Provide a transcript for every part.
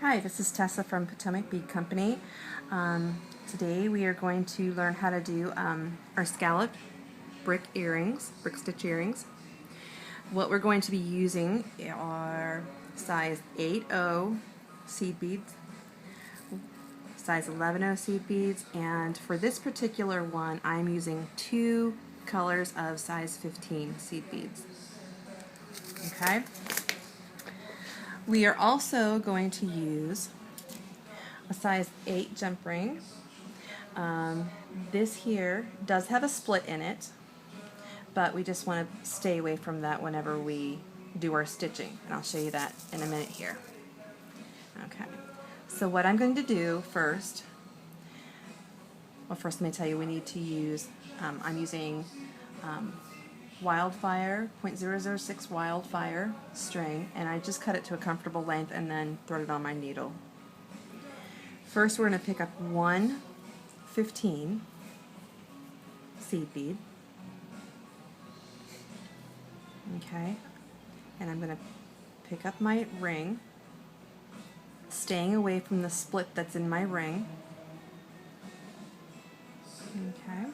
Hi, this is Tessa from Potomac Bead Company. Today we are going to learn how to do our scalloped brick earrings, brick stitch earrings. What we're going to be using are size 8/0 seed beads, size 11/0 seed beads, and for this particular one I'm using 2 colors of size 15 seed beads. Okay? We are also going to use a size 8 jump ring. This here does have a split in it, but we just want to stay away from that whenever we do our stitching, and I'll show you that in a minute here. Okay, so what I'm going to do first, let me tell you we need to use, I'm using Wildfire, 0.006 Wildfire string, and I just cut it to a comfortable length and then thread it on my needle. First we're going to pick up one 15 seed bead, okay, and I'm going to pick up my ring, staying away from the split that's in my ring, okay.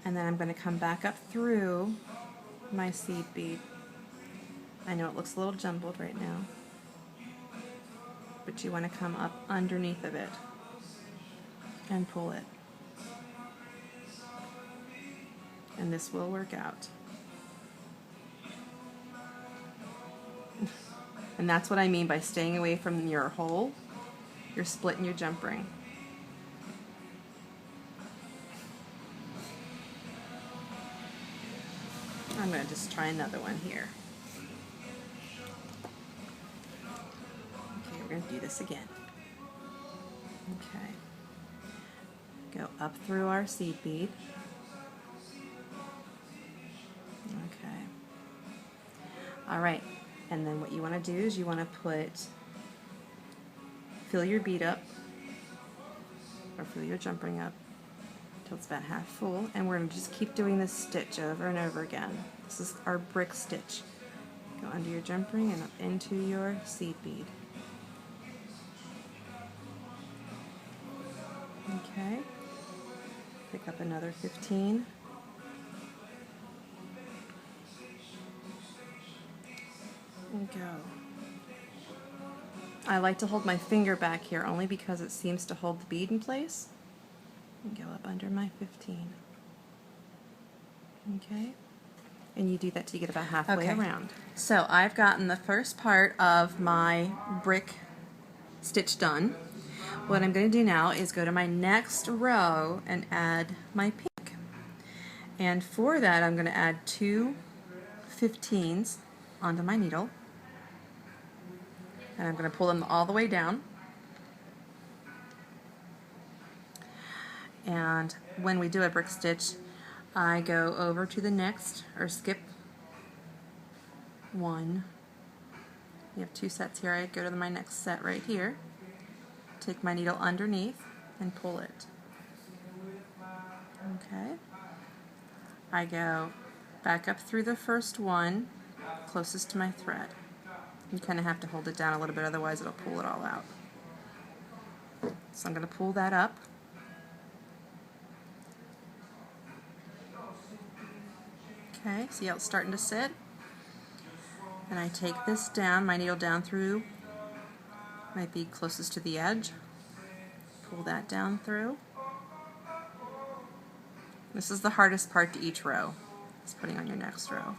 And then I'm going to come back up through my seed bead. I know it looks a little jumbled right now, but you want to come up underneath of it and pull it. And this will work out. And that's what I mean by staying away from your hole, your split, and your jump ring. I'm going to just try another one here. Okay, we're going to do this again. Okay. Go up through our seed bead. Okay. Alright, and then what you want to do is you want to fill your bead up, or fill your jump ring up till it's about half full, and we're going to just keep doing this stitch over and over again. This is our brick stitch. Go under your jump ring and up into your seed bead. Okay. Pick up another 15. And go. I like to hold my finger back here only because it seems to hold the bead in place. And go up under my 15. Okay, and you do that till you get about halfway around. So I've gotten the first part of my brick stitch done. What I'm going to do now is go to my next row and add my pink. And for that I'm going to add 2 15s onto my needle. And I'm going to pull them all the way down. And when we do a brick stitch, I go over to the next, or skip one. You have 2 sets here. I go to my next set right here, take my needle underneath and pull it. Okay. I go back up through the first one closest to my thread. You kind of have to hold it down a little bit, otherwise it'll pull it all out. So I'm going to pull that up. Okay, see how it's starting to sit? And I take this down, my needle down through my bead closest to the edge, pull that down through. This is the hardest part to each row, is putting on your next row.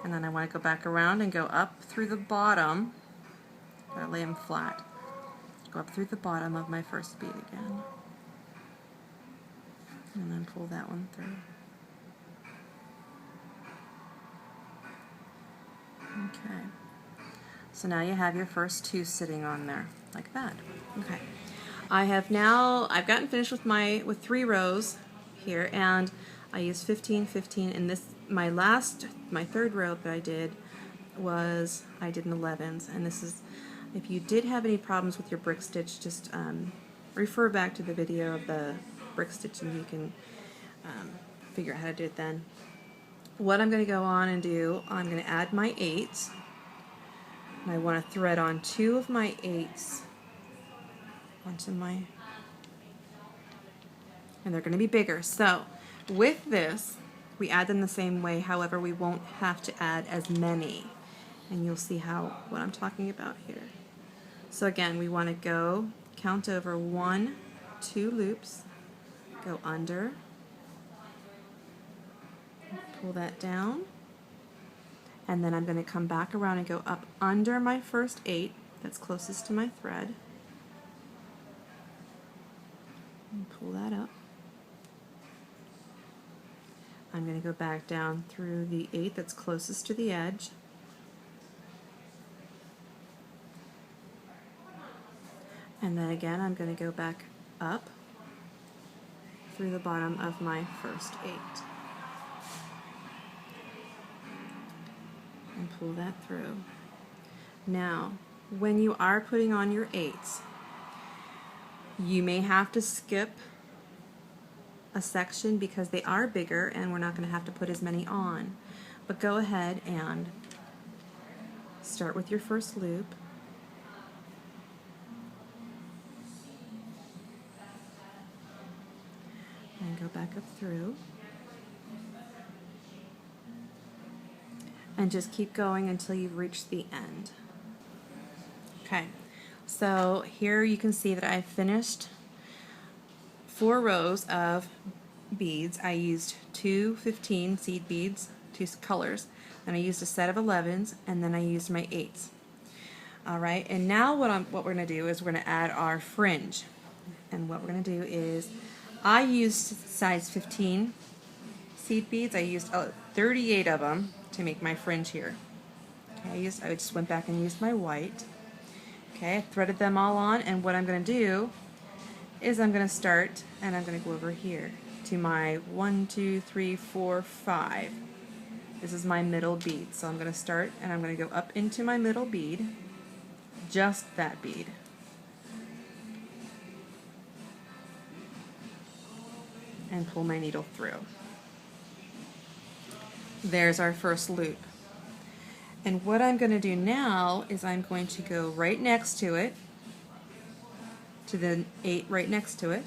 And then I want to go back around and go up through the bottom, gotta lay them flat, go up through the bottom of my first bead again, and then pull that one through. Okay, so now you have your first 2 sitting on there, like that. Okay, I've gotten finished with 3 rows here, and I used 15, 15, and this, my 3rd row that I did in 11s, and this is, if you did have any problems with your brick stitch, just refer back to the video of the brick stitch and you can figure out how to do it then. What I'm going to go on and do, I'm going to add my 8s, And I want to thread on 2 of my 8s onto my, and they're going to be bigger. So with this, we add them the same way, however we won't have to add as many. And you'll see what I'm talking about here. So again, we want to count over 1, 2 loops, go under, pull that down, and then I'm going to come back around and go up under my first 8 that's closest to my thread, and pull that up. I'm going to go back down through the 8 that's closest to the edge, and then again I'm going to go back up through the bottom of my first 8 and pull that through. Now, when you are putting on your 8s, you may have to skip a section because they are bigger and we're not going to have to put as many on. But go ahead and start with your first loop, and go back up through, and just keep going until you've reached the end. Okay, so here you can see that I finished 4 rows of beads. I used 2 15 seed beads, 2 colors, and I used a set of 11s, and then I used my 8s. Alright, and now what we're going to do is we're going to add our fringe. And what we're going to do is, I used size 15 seed beads. I used 38 of them to make my fringe here. Okay, I just went back and used my white. Okay, I threaded them all on, and what I'm going to do is I'm going to start, and I'm going to go over here to my 1, 2, 3, 4, 5. This is my middle bead, so I'm going to start, and I'm going to go up into my middle bead, just that bead. And pull my needle through. There's our first loop. And what I'm going to do now is I'm going to go right next to it, to the 8 right next to it,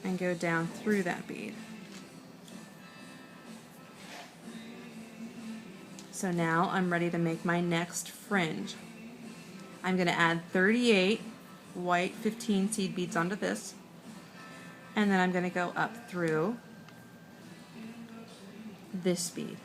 and go down through that bead. So now I'm ready to make my next fringe. I'm going to add 38 white 15 seed beads onto this, and then I'm going to go up through this bead.